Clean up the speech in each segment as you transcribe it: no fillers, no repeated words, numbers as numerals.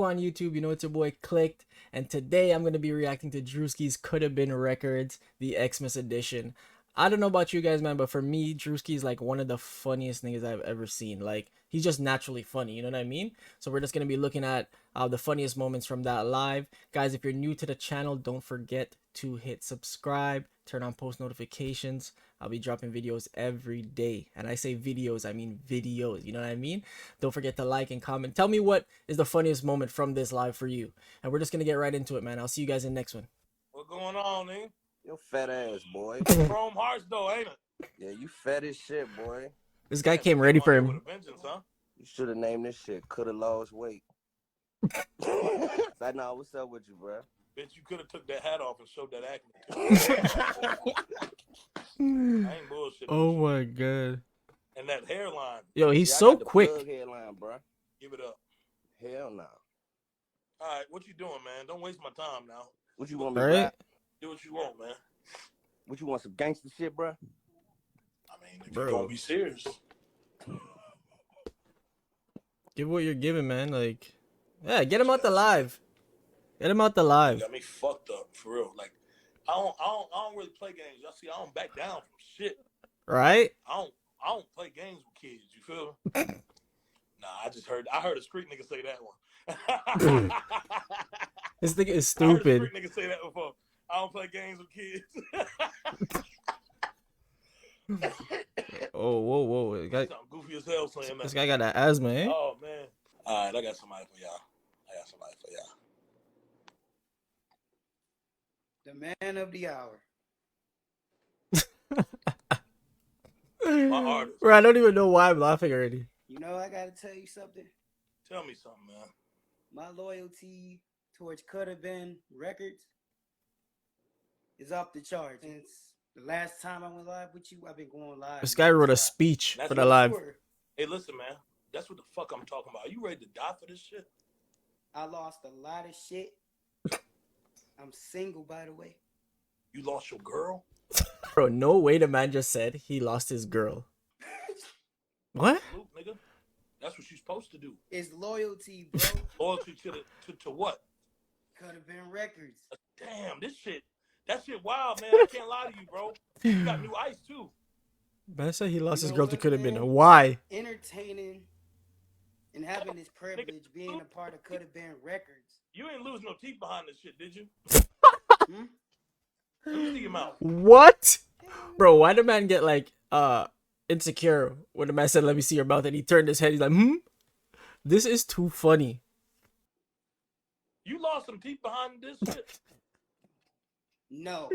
On YouTube, you know it's your boy Clicked, and today I'm gonna be reacting to Druski's Coulda Been Records, the Xmas edition. I don't know about you guys, man, but for me, Druski's like one of the funniest niggas I've ever seen. Like, he's just naturally funny, you know what I mean? So we're just gonna be looking at the funniest moments from that live. Guys, if you're new to the channel, don't forget to hit subscribe, turn on post notifications. I'll be dropping videos every day. And I say videos, I mean videos. You know what I mean? Don't forget to like and comment. Tell me what is the funniest moment from this live for you. And we're just going to get right into it, man. I'll see you guys in the next one. What going on, eh? Your fat ass, boy. Chrome Hearts, though, ain't it? Yeah, you fat as shit, boy. This guy came ready for him. With a vengeance, huh? You should have named this shit Coulda Lost Weight. Like, nah, what's up with you, bro? Bitch, you could have took that hat off and showed that acne. I ain't bullshit. Oh my god. And that hairline. Yo, he's Yeah, so I got the quick. plug headline, bro. Give it up. Hell no. All right, what you doing, man? Don't waste my time now. What you want me All to right. rap? Do what you want, man. What you want, some gangster shit, bro? I mean, if Bro. you're gonna be serious. Give what you're giving, man. Like, yeah, get him out the live. Get him out the You live. got me fucked up, for real. Like, I don't really play games. Y'all see, I don't back down from shit. Right? I don't play games with kids. You feel me? Nah, I heard a street nigga say that one. This thing is I heard a stupid. street nigga say that before. I don't play games with kids. Oh, whoa. Something goofy as hell saying that. This guy got that asthma, eh? Oh man. All right, I got somebody for y'all. The man of the hour. My artist. Bro, I don't even know why I'm laughing already. You know, I gotta tell you something. Tell me something, man. My loyalty towards Coulda Been Records is off the charts. Since the last time I went live with you, I've been going live. This guy wrote a speech That's for the what live. Hey, listen, man. That's what the fuck I'm talking about. Are you ready to die for this shit? I lost a lot of shit. I'm single, by the way. You lost your girl? Bro, no way the man just said he lost his girl. What? Luke, nigga. That's what you're supposed to do. It's loyalty, bro. Loyalty to what? Coulda Been Records. Damn, that shit wild, man. I can't lie to you, bro. You got new ice too. Man said he lost You his know girl to what, Coulda Been. man? Why? Entertaining and having this privilege, being a part of Coulda Been Records. You ain't lose no teeth behind this shit, did you? Hmm? Let me see your mouth. What? Bro, why the man get like insecure when the man said let me see your mouth and he turned his head, he's like, This is too funny. You lost some teeth behind this shit? No.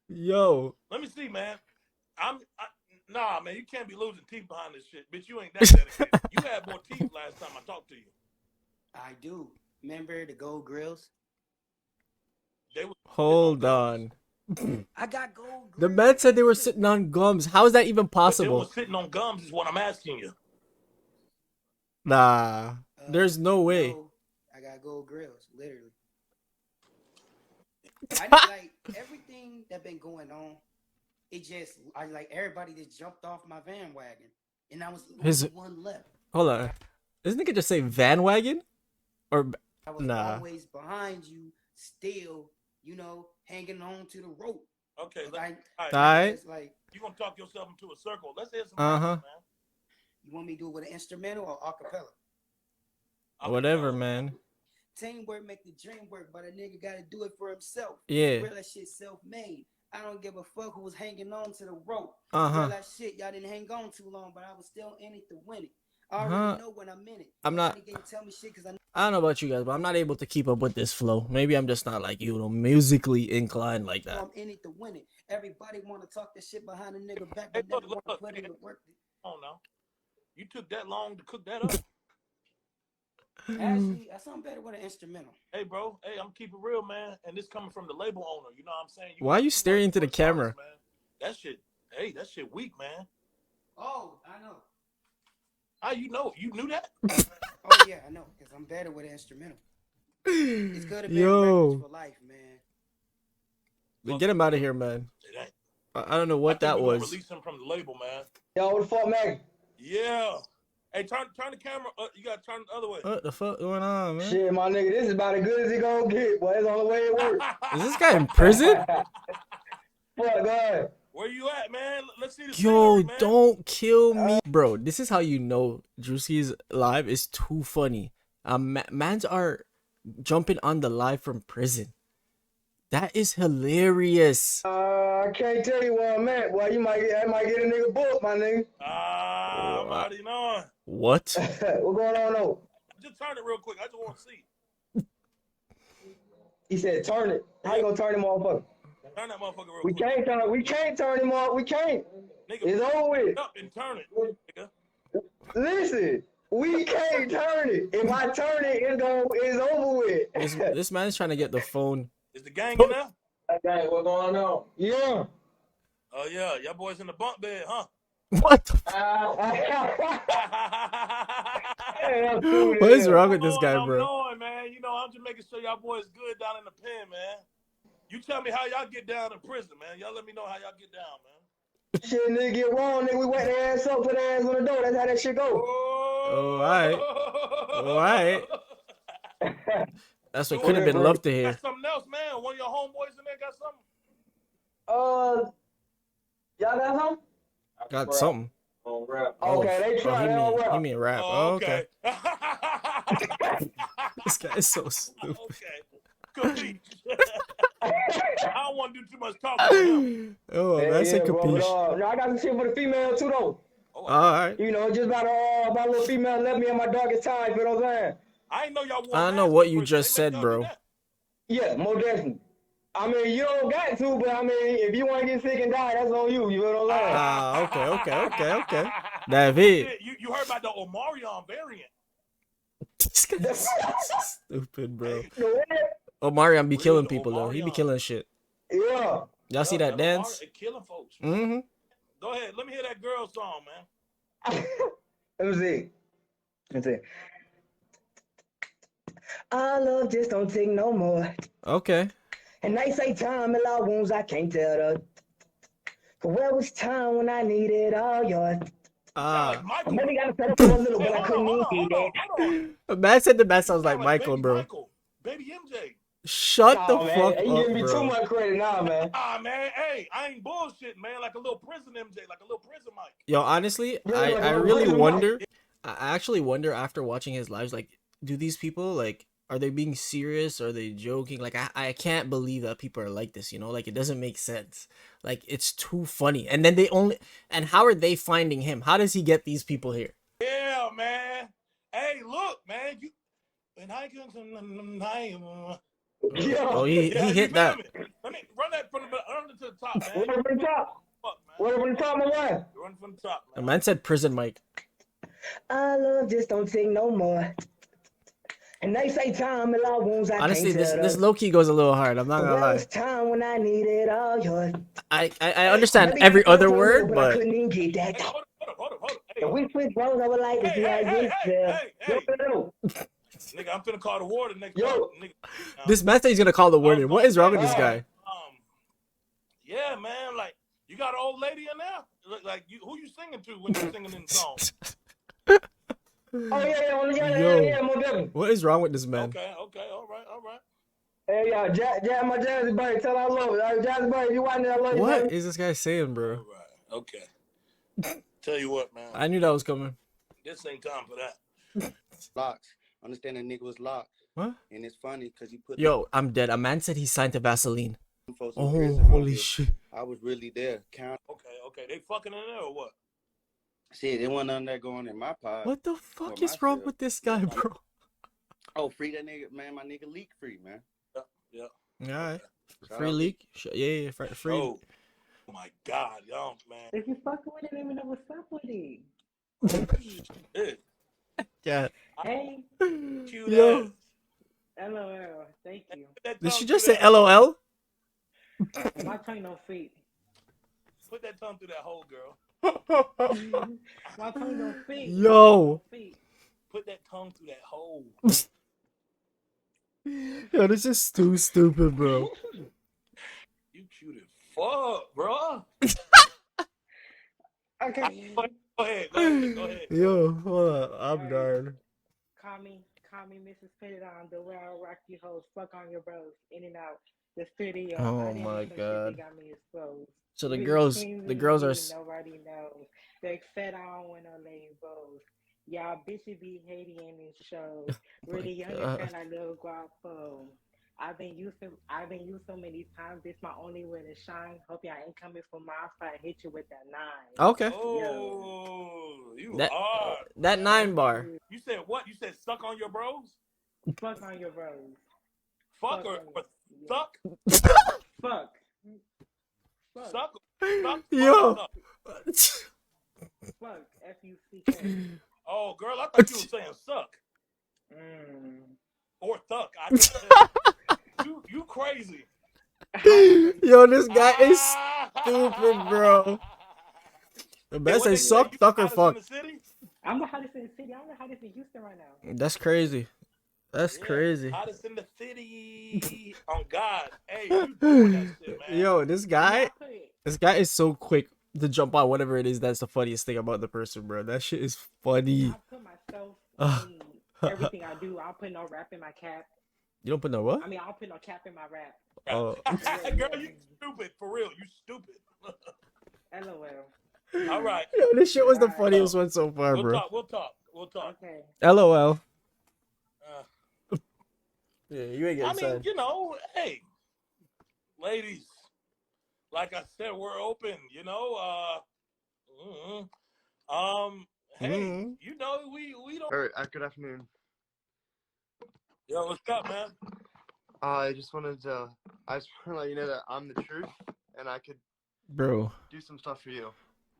Yo. Let me see, man. Nah, man, you can't be losing teeth behind this shit. Bitch, you ain't that dedicated. You had more teeth last time I talked to you. I do. Remember the gold grills? Hold on. I got gold grills. The man said they were sitting on gums. How is that even But they possible? was sitting on gums is what I'm asking you. Nah. There's no way. No, I got gold grills, literally. I just, like everything that been going on. I like everybody just jumped off my van wagon, and I was the one left. Hold on. This nigga just say van wagon? Or I was always behind you, still, you know, hanging on to the rope. Okay, all right. Like you gonna talk yourself into a circle. Let's hear some Uh-huh. man. You want me to do it with an instrumental or acapella? Whatever, man. Teamwork make the dream work, but a nigga gotta do it for himself. Yeah. Real that shit self-made. I don't give a fuck who was hanging on to the rope. Uh-huh. Real that shit, y'all didn't hang on too long, but I was still in it to win it. I already know when I'm in it. I'm not. Nobody can tell me shit 'cause I don't know about you guys, but I'm not able to keep up with this flow. Maybe I'm just not like, you know, musically inclined like that. I'm in it to win it. Everybody want to talk that shit behind a nigga back, but never want to put in the work. Oh no, you took that long to cook that up. Actually, I sound better with an instrumental. Hey, bro. Hey, I'm keeping real, man. And this coming from the label owner. You know what I'm saying? Why are you staring into the camera? Man. That shit. Hey, that shit weak, man. Oh, I know. How you know? You knew that? Oh yeah, I know, because I'm better with an instrumental. It's good to be records for life, man. Get him out of here, man. It ain't. I don't know what that was. Release him from the label, man. Yo, what the fuck, man? Yeah. Hey, turn the camera. You gotta turn it the other way. What the fuck going on, man? Shit, my nigga, this is about as good as it gonna get, boy. It's the only way it works. Is this guy in prison? Fuck, go ahead. Where you at, man? Let's see the Yo, scenery, man. don't kill me, bro. This is how you know Druski's live is too funny. Mans are jumping on the live from prison. That is hilarious. I can't tell you where I'm at, boy. I might get a nigga booked, my nigga. I'm already knowing. What? What going on though? Just turn it real quick. I just want to see. He said turn it. How you gonna turn him motherfucker? Turn that motherfucker real We quick. can't turn him off. We can't. Nigga, It's over with. up and turn it, nigga. Listen, we can't turn it. If I turn it, it's over with. This man's trying to get the phone. Is the gang in there? Okay, what's going on? Yeah. Oh yeah, y'all boys in the bunk bed, huh? What the What is wrong with this guy, I'm bro? knowing, man. You know, I'm just making sure y'all boys good down in the pen, man. You tell me how y'all get down in prison, man. Y'all let me know how y'all get down, man. Shit, nigga, get wrong, nigga. We wet their ass up, put their ass on the door. That's how that shit go. Oh, Alright. That's what could have been love to hear. Got something else, man. One of your homeboys in there got something? Y'all got something? Got something. Okay, they try. They don't rap. He mean rap. Oh, okay. okay. This guy is so stupid. Okay. Capiche. I don't want to do too much talking. Oh, that's a bro, capiche. no, I got some shit for the female too, though. Alright. You know, just about a little female left me in my darkest time. You know what I'm saying? I ain't know y'all. I don't know what you just said, bro. Yeah, more definitely. I mean, you don't got to, but I mean, if you want to get sick and die, that's on you. You know what I'm saying? Okay. David. You heard about the Omarion variant? This guy's so stupid, bro. The what? Omarion be killing people, though. He be killing shit. Yeah. Y'all see that dance? Killing folks. Mm-hmm. Go ahead. Let me hear that girl song, man. Let me see. Our love just don't take no more. Okay. And they say time and law wounds, I can't tell the. But where was time when I needed all yours? Like I Michael. maybe got to set up for a little, but I couldn't hold even on. Man said the man sounds like Sound Michael, Baby bro. Michael. Baby MJ. Shut the man. fuck You giving me up, too bro. much credit now, man. Man. Hey, I ain't bullshitting, man. Like a little prison MJ. Like a little prison Mike. Yo, honestly, Yeah, I like, really what the wonder. I actually wonder after watching his lives, like, do these people, like, are they being serious? Are they joking? Like, I can't believe that people are like this, you know? Like, it doesn't make sense. Like, it's too funny. And then and how are they finding him? How does he get these people here? Yeah, man. Hey, look, man. And I can. Oh, he hit that. Let me run that from the to the top, man. What up from the top? Fuck, man. What up from the top, my wife? Run from the top, The man. man said prison Mike. Our love just don't take no more. And they say time and law wounds, I Honestly, can't tell this the. low key goes a little hard. I'm not But gonna where lie. was time when I needed all yours? I understand Maybe every I other couldn't word, but I but couldn't even get that. Hey, hold up. Hey, If we switch roles, I would like to see how you feel. hey. Yo, Nigga, I'm finna call the warden next Yo. time. Nigga. this man said he's gonna call the warden. What is wrong with this guy? Yeah, man. Like, you got an old lady in there? Like, who you singing to when you singing in the song? Oh yeah, more definitely. What is wrong with this man? Okay, all right. Hey, my Jazzy buddy, tell her I love it. Jazzy buddy, you watching that? I love you, What baby. is this guy saying, bro? All right, okay. Tell you what, man. I knew that was coming. This ain't time for that. Locks. Understand that nigga was locked. What? And it's funny because you put Yo, I'm dead. A man said he signed to Vaseline. them folks in Oh, prison out holy here. shit. I was really there. Count. Okay. They fucking in there or what? Shit, there wasn't nothing there going in my pod. What the fuck for is wrong myself. with this guy, bro? Oh, free that nigga, man. My nigga leak free, man. Yeah. Alright. Shout Free out leak? Yeah, free. Oh my God, y'all, man. If you fucking with it, let me know what's up with it. Shit. Yeah. Hey, Cute Yo. ass. LOL. Thank you. Put that Did tongue she just through say that- LOL? My tongue don't fit. Put that tongue through that hole, girl. My tongue don't fit. Yo. Put that tongue through that hole. Yo, this is too stupid, bro. You cute as fuck, bro. Okay. Go ahead. Go ahead. Go ahead. Yo, hold on. I'm Hey. done. Call me Mrs. Put It On, the way I rock you hoes, fuck on your bros, in and out the studio. Oh I didn't my do some shit God. that got me exposed. So the Really girls, queens the in girls are. city, nobody knows. They said I don't want no lame bows. Y'all bitches be hating in these shows. Really young and God. kind of little guapo. I've been used so many times. This my only way to shine. Hope y'all ain't coming for my side. Hit you with that 9. Okay. Yo. Oh, you That hard, that man. 9 bar. You said what? You said suck on your bros? Fuck on your bros. Fuck Fuck or on your yeah. suck? Fuck. Fuck. Suck? Suck? Fuck or Yo. suck? Fuck. F-U-C-K. Oh, girl, I thought you were saying suck or thuck. You crazy. Yo, this guy is stupid, bro. The Hey, best what they say say? suck, You fuck, the or hottest fuck. in the city? I'm the hottest in the city. I'm the hottest in Houston right now. That's crazy. That's Yeah, crazy. hottest in the city. On God. Hey, you doing that shit, man. Yo, this I mean, guy, I put it. this guy is so quick to jump on whatever it is. That's the funniest thing about the person, bro. That shit is funny. I put myself in everything I do. I'll put no rap in my cap. You don't put no what? I mean, I'll put no cap in my rap. Oh. Girl, you stupid. For real, you stupid. LOL. All right. Yo, this shit was the Alright. funniest one so far, We'll bro. talk. We'll talk. We'll talk. Okay. LOL. Uh, Yeah, you ain't I getting mean, sad. you know, hey, ladies, like I said, we're open, you know. Hey, Mhm. you know, we don't. All right, good afternoon. Yo, what's up, man? I just wanted to let you know that I'm the truth, and I could Bro, do some stuff for you.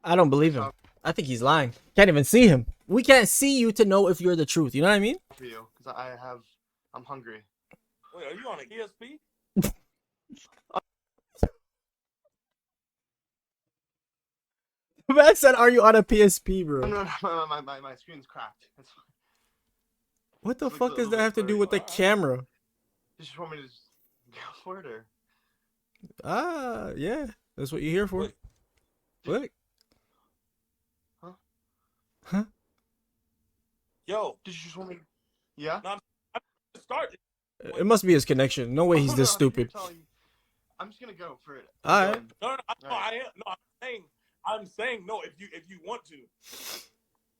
I don't believe him. I think he's lying. Can't even see him. We can't see you to know if you're the truth. You know what I mean? For you, because I'm hungry. Wait, are you on an ESP? Man said, "Are you on a PSP, bro?" No, my screen's cracked. That's fine. What the Looks fuck a does little that bit have to do blurry. with the camera? You just want me to just go for it, or? Ah, yeah. That's what you're here for. Wait. What? Huh? Huh? Yo, Did you just want me? Yeah. start. It must be his connection. No way he's this stupid. I'm just gonna go for it. All right. No, Alright. I am. No, I'm saying no. If you want to.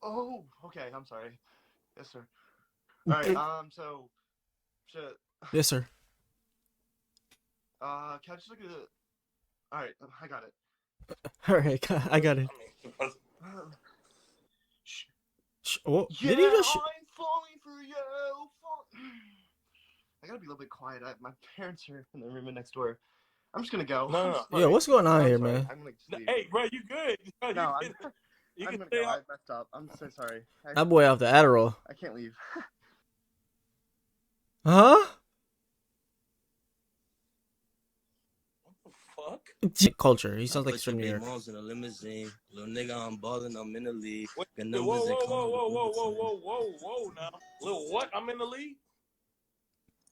Oh, okay. I'm sorry. Yes, sir. All right. So, Yes, sir. can I just look at it? All right, I got it. All right, I got it. I mean, Oh, Yeah, did he just? I'm falling for you. I gotta be a little bit quiet. My parents are in the room next door. I'm just gonna go. No. I'm Yeah, sorry. what's going on I'm here, sorry. man? I'm gonna just leave. hey, bro, you good? No, you I'm can gonna stay go. I on. messed up. I'm so sorry. That boy off the Adderall. I can't leave. Huh? What the fuck? Culture. He sounds like he's Put from your New big York. moms in a limousine. Little nigga, I'm ballin', I'm in the league. Wait, Got whoa, numbers that come with whoa, now. Little what? I'm in the league?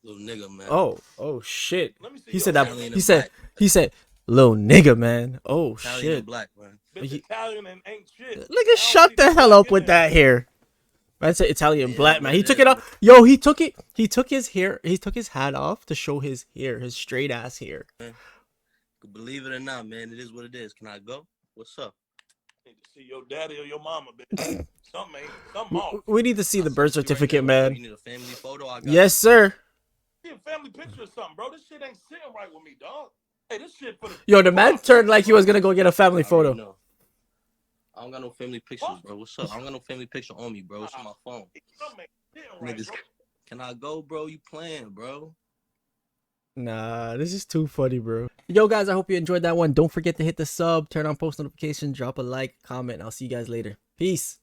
Little nigga, man. Oh shit. Let me see. He your said that. Italian resume. He said, little nigga, man. Oh Italian shit. and black, man. Bitch, He- Italian and ain't shit. I Nigga, don't shut see the no hell black up in with there. that hair. Man said Italian Yeah, black, that's man. what He it took is, it off. man. Yo, he took it. He took his hair. He took his hat off to show his hair, his straight ass hair. Believe it or not, man, it is what it is. Can I go? What's up? Need to see your daddy or your mama, bitch. Something off. We need to see the I'll birth send it to you right certificate, now. man. You need a family photo? I got Yes, sir. See a family picture or something, bro. This shit ain't sitting right with me, dog. Hey, this shit for the. Yo, the man turned like he was gonna go get a family you. I already photo. know. I don't got no family pictures, bro. What's up? I don't got no family picture on me, bro. It's on my phone. Something ain't sitting right, Niggas, bro. can I go, bro? You playing, bro? Nah, this is too funny, bro. Yo, guys, I hope you enjoyed that one. Don't forget to hit the sub, turn on post notifications, drop a like, comment. I'll see you guys later. Peace.